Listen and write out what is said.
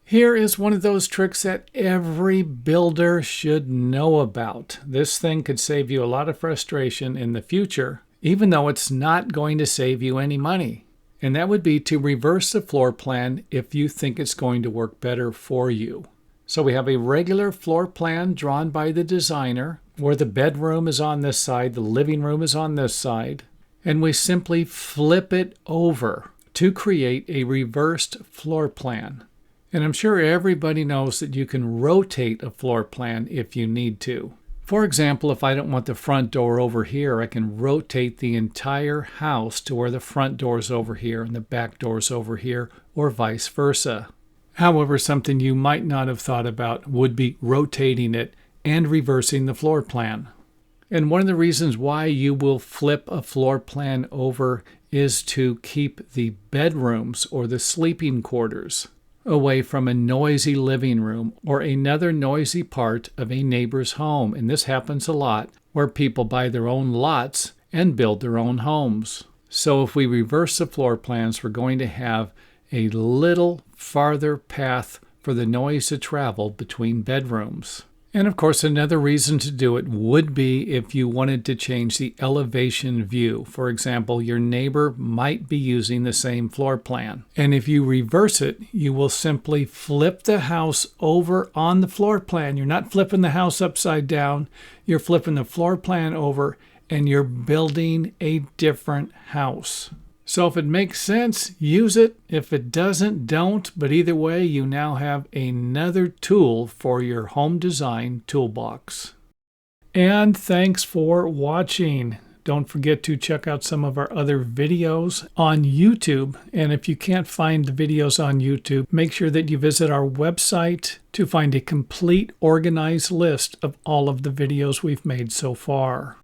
Here is one of those tricks that every builder should know about. This thing could save you a lot of frustration in the future, even though it's not going to save you any money. And that would be to reverse the floor plan if you think it's going to work better for you. So we have a regular floor plan drawn by the designer, where the bedroom is on this side, the living room is on this side, and we simply flip it over to create a reversed floor plan. And I'm sure everybody knows that you can rotate a floor plan if you need to. For example, if I don't want the front door over here, I can rotate the entire house to where the front door is over here and the back door is over here, or vice versa. However, something you might not have thought about would be rotating it and reversing the floor plan. And one of the reasons why you will flip a floor plan over is to keep the bedrooms or the sleeping quarters away from a noisy living room or another noisy part of a neighbor's home. And this happens a lot where people buy their own lots and build their own homes. So if we reverse the floor plans, we're going to have a little farther path for the noise to travel between bedrooms. And of course, another reason to do it would be if you wanted to change the elevation view. For example, your neighbor might be using the same floor plan. And if you reverse it, you will simply flip the house over on the floor plan. You're not flipping the house upside down. You're flipping the floor plan over and you're building a different house. So if it makes sense, use it. If it doesn't, don't. But either way, you now have another tool for your home design toolbox. And thanks for watching. Don't forget to check out some of our other videos on YouTube. And if you can't find the videos on YouTube, make sure that you visit our website to find a complete organized list of all of the videos we've made so far.